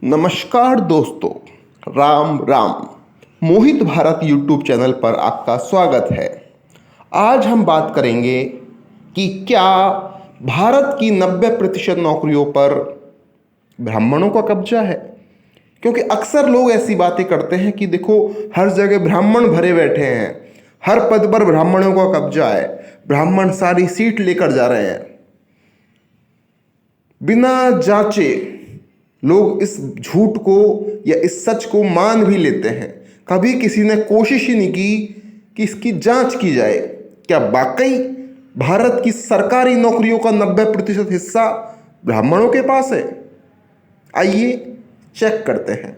नमस्कार दोस्तों, राम राम। मोहित Bharat YouTube channel पर आपका स्वागत है। आज हम बात करेंगे कि क्या भारत की 90% नौकरियों पर ब्राह्मणों का कब्जा है। क्योंकि अक्सर लोग ऐसी बातें करते हैं कि देखो, हर जगह ब्राह्मण भरे बैठे हैं, हर पद पर ब्राह्मणों का कब्जा है, ब्राह्मण सारी सीट लेकर जा रहे हैं। बिना जांचे लोग इस झूठ को या इस सच को मान भी लेते हैं। कभी किसी ने कोशिश ही नहीं की कि इसकी जांच की जाए, क्या वाकई भारत की सरकारी नौकरियों का 90% हिस्सा ब्राह्मणों के पास है। आइए चेक करते हैं।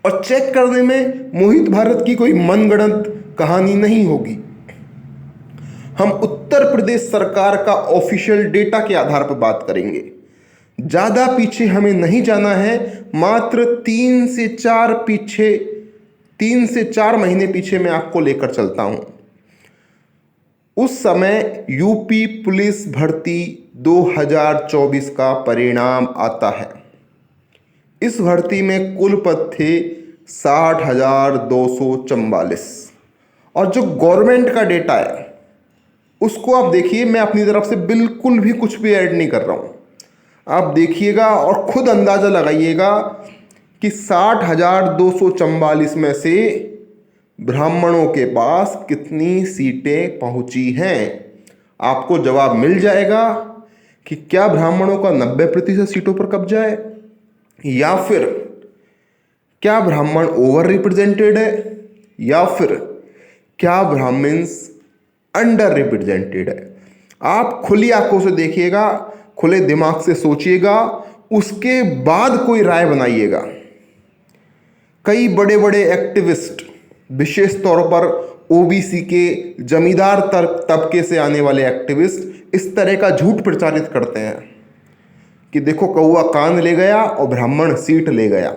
और चेक करने में मोहित भारत की कोई मनगढ़ंत कहानी नहीं होगी। हम उत्तर प्रदेश सरकार का ऑफिशियल डेटा के आधार पर बात करेंगे। ज़्यादा पीछे हमें नहीं जाना है, मात्र 3 से 4 महीने पीछे मैं आपको लेकर चलता हूं। उस समय यूपी पुलिस भर्ती 2024 का परिणाम आता है। इस भर्ती में कुल पद थे 60,244। और जो गवर्नमेंट का डेटा है उसको आप देखिए, मैं अपनी तरफ से बिल्कुल भी कुछ भी ऐड नहीं कर रहा हूं। आप देखिएगा और खुद अंदाज़ा लगाइएगा कि 60,244 में से ब्राह्मणों के पास कितनी सीटें पहुंची हैं। आपको जवाब मिल जाएगा कि क्या ब्राह्मणों का 90% सीटों पर कब्जा है, या फिर क्या ब्राह्मण ओवर रिप्रेजेंटेड है, या फिर क्या ब्राह्मण्स अंडर रिप्रेजेंटेड है। आप खुली आंखों से देखिएगा, खुले दिमाग से सोचिएगा, उसके बाद कोई राय बनाइएगा। कई बड़े बड़े एक्टिविस्ट, विशेष तौर पर ओबीसी के जमींदार तबके से आने वाले एक्टिविस्ट, इस तरह का झूठ प्रचारित करते हैं कि देखो कौवा कान ले गया और ब्राह्मण सीट ले गया।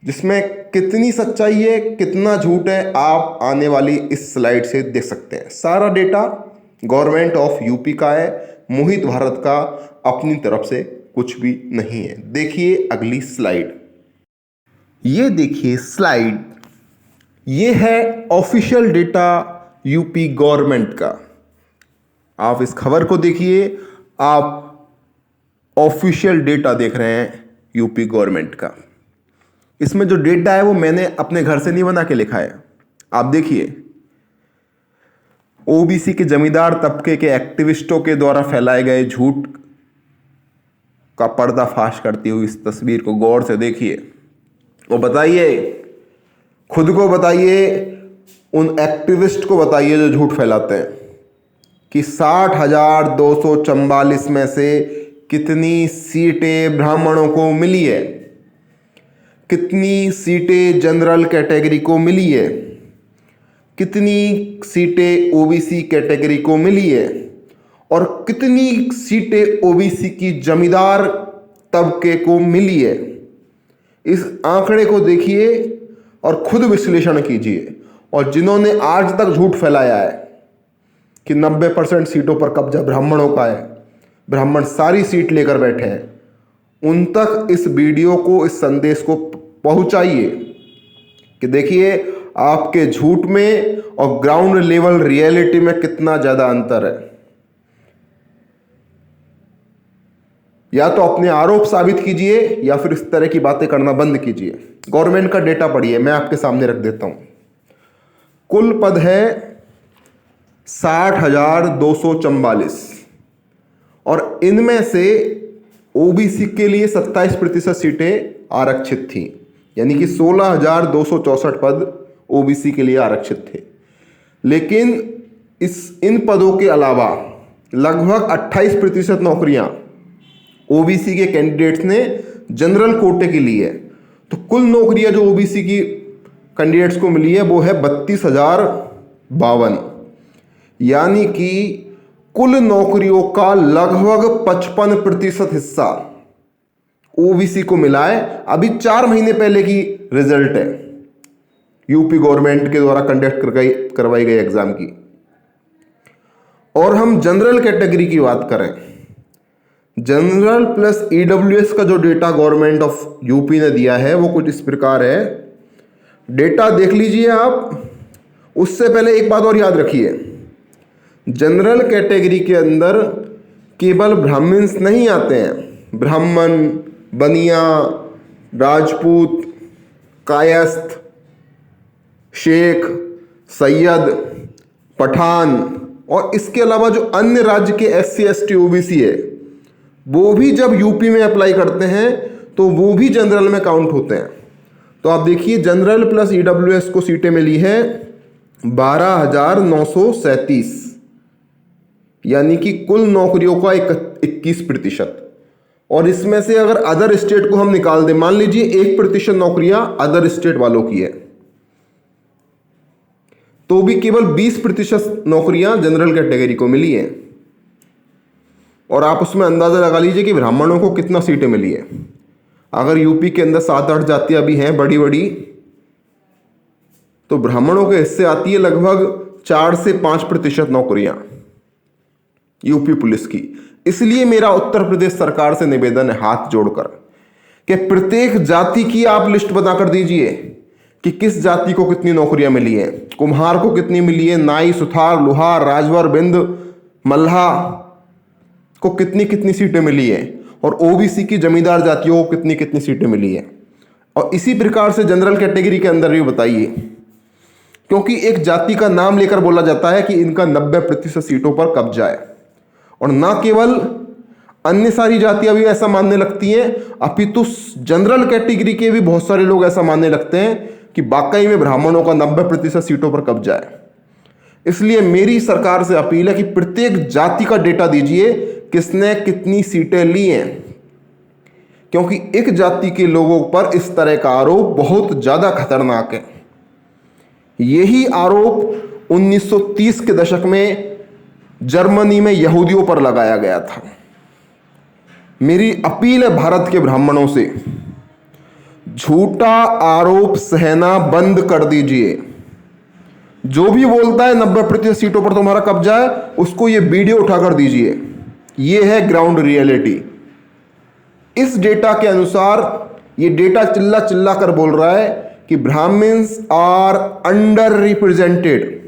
जिसमें कितनी सच्चाई है, कितना झूठ है, आप आने वाली इस स्लाइड से देख सकते हैं। सारा डेटा गवर्नमेंट ऑफ यूपी का है, मोहित भारत का अपनी तरफ से कुछ भी नहीं है। देखिए अगली स्लाइड। ये देखिए स्लाइड, ये है ऑफिशियल डेटा यूपी गवर्नमेंट का। आप इस खबर को देखिए, आप ऑफिशियल डेटा देख रहे हैं यूपी गवर्नमेंट का। इसमें जो डेटा है वो मैंने अपने घर से नहीं बना के लिखा है। आप देखिए, ओबीसी के जमींदार तबके के एक्टिविस्टों के द्वारा फैलाए गए झूठ का पर्दाफाश करती हुई इस तस्वीर को गौर से देखिए और बताइए, खुद को बताइए, उन एक्टिविस्ट को बताइए जो झूठ फैलाते हैं कि 60,244 में से कितनी सीटें ब्राह्मणों को मिली है, कितनी सीटें जनरल कैटेगरी को मिली है, कितनी सीटें ओबीसी कैटेगरी को मिली है, और कितनी सीटें ओबीसी की जमींदार तबके को मिली है। इस आंकड़े को देखिए और खुद विश्लेषण कीजिए। और जिन्होंने आज तक झूठ फैलाया है कि 90% सीटों पर कब्जा ब्राह्मणों का है, ब्राह्मण सारी सीट लेकर बैठे हैं, उन तक इस वीडियो को, इस संदेश को पहुंचाइए कि देखिए आपके झूठ में और ग्राउंड लेवल रियलिटी में कितना ज्यादा अंतर है। या तो अपने आरोप साबित कीजिए या फिर इस तरह की बातें करना बंद कीजिए। गवर्नमेंट का डेटा पढ़िए, मैं आपके सामने रख देता हूं। कुल पद है 60,244 और इनमें से ओबीसी के लिए 27% सीटें आरक्षित थी, यानी कि 16,264 पद ओबीसी के लिए आरक्षित थे। लेकिन इन पदों के अलावा लगभग 28% नौकरियां ओबीसी के कैंडिडेट्स ने जनरल कोटे के लिए है। तो कुल नौकरियां जो ओबीसी की कैंडिडेट्स को मिली है वो है 32,052, यानी कि कुल नौकरियों का लगभग 55% हिस्सा ओबीसी को मिला है। अभी 4 महीने पहले की रिजल्ट है यूपी गवर्नमेंट के द्वारा कंडक्ट करवाई गई एग्जाम की। और हम जनरल कैटेगरी की बात करें जनरल प्लस ईडब्ल्यूएस का जो डेटा गवर्नमेंट ऑफ यूपी ने दिया है वो कुछ इस प्रकार है। डेटा देख लीजिए आप। उससे पहले एक बात और याद रखिए, जनरल कैटेगरी के अंदर केवल ब्राह्मण्स नहीं आते हैं। ब्राह्मण, बनिया, राजपूत, कायस्थ, शेख, सैयद, पठान और इसके अलावा जो अन्य राज्य के SC ST OBC है वो भी जब यूपी में अप्लाई करते हैं तो वो भी जनरल में काउंट होते हैं। तो आप देखिए जनरल प्लस ईडब्ल्यूएस को सीटें मिली है 12,937, यानी कि कुल नौकरियों का 21%। और इसमें से अगर अदर स्टेट को हम निकाल दें, मान लीजिए 1% नौकरियां अदर स्टेट वालों की है, तो भी केवल 20% नौकरियां जनरल कैटेगरी को मिली है। और आप उसमें अंदाजा लगा लीजिए कि ब्राह्मणों को कितना सीटें मिली है। अगर यूपी के अंदर 7-8 जातियां भी हैं बड़ी बड़ी, तो ब्राह्मणों के हिस्से आती है लगभग 4 से 5% नौकरियां यूपी पुलिस की। इसलिए मेरा उत्तर प्रदेश सरकार से निवेदन है हाथ जोड़कर कि प्रत्येक जाति की आप लिस्ट बना कर दीजिए कि किस जाति को कितनी नौकरियां मिली हैं। कुम्हार को कितनी मिली है, नाई, सुथार, लुहार, राजवर, बिंद, मल्हा को कितनी कितनी सीटें मिली है, और ओबीसी की जमींदार जातियों को कितनी कितनी सीटें मिली है। और इसी प्रकार से जनरल कैटेगरी के अंदर भी बताइए, क्योंकि एक जाति का नाम लेकर बोला जाता है कि इनका 90% सीटों पर कब्जा है। और ना केवल अन्य सारी जातियां भी ऐसा मानने लगती हैं, अपितु जनरल कैटेगरी के भी बहुत सारे लोग ऐसा मानने लगते हैं कि वाकई में ब्राह्मणों का 90% सीटों पर कब्जा है। इसलिए मेरी सरकार से अपील है कि प्रत्येक जाति का डेटा दीजिए, किसने कितनी सीटें ली हैं, क्योंकि एक जाति के लोगों पर इस तरह का आरोप बहुत ज्यादा खतरनाक है। यही आरोप 1930 के दशक में जर्मनी में यहूदियों पर लगाया गया था। मेरी अपील है भारत के ब्राह्मणों से, झूठा आरोप सहना बंद कर दीजिए। जो भी बोलता है 90% सीटों पर तुम्हारा कब्जा है, उसको ये वीडियो उठाकर दीजिए। ये है ग्राउंड रियलिटी। इस डेटा के अनुसार ये डेटा चिल्ला चिल्ला कर बोल रहा है कि ब्राह्मण्स आर अंडर रिप्रेजेंटेड।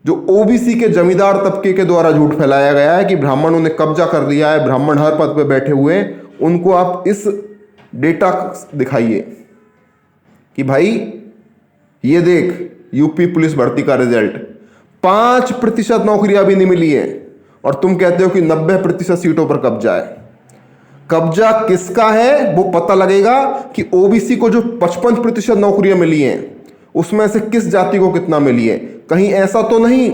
जो ओबीसी के जमींदार तबके के द्वारा झूठ फैलाया गया है कि ब्राह्मणों ने कब्जा कर लिया है, ब्राह्मण हर पद पे बैठे हुए हैं, उनको आप इस डेटा दिखाइए कि भाई ये देख यूपी पुलिस भर्ती का रिजल्ट, 5% नौकरियां भी नहीं मिली है और तुम कहते हो कि 90% सीटों पर कब्जा है। कब्जा किसका है वो पता लगेगा कि ओबीसी को जो 55% नौकरियां मिली हैं उसमें से किस जाति को कितना मिली है। कहीं ऐसा तो नहीं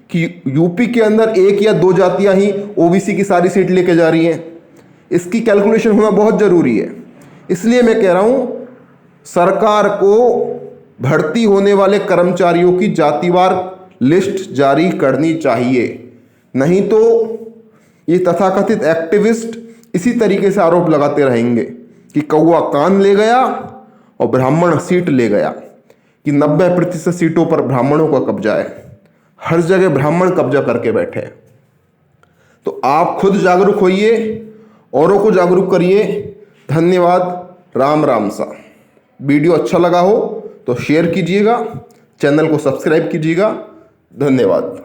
कि यूपी के अंदर 1 या 2 जातियां ही ओबीसी की सारी सीट लेके जा रही हैं। इसकी कैलकुलेशन होना बहुत जरूरी है। इसलिए मैं कह रहा हूं सरकार को भर्ती होने वाले कर्मचारियों की जातिवार लिस्ट जारी करनी चाहिए, नहीं तो ये तथाकथित एक्टिविस्ट इसी तरीके से आरोप लगाते रहेंगे कि कौवा कान ले गया और ब्राह्मण सीट ले गया, कि 90% सीटों पर ब्राह्मणों का कब्जा है, हर जगह ब्राह्मण कब्जा करके बैठे हैं। तो आप खुद जागरूक होइए, औरों को जागरूक करिए। धन्यवाद। राम राम सा। वीडियो अच्छा लगा हो तो शेयर कीजिएगा, चैनल को सब्सक्राइब कीजिएगा। धन्यवाद।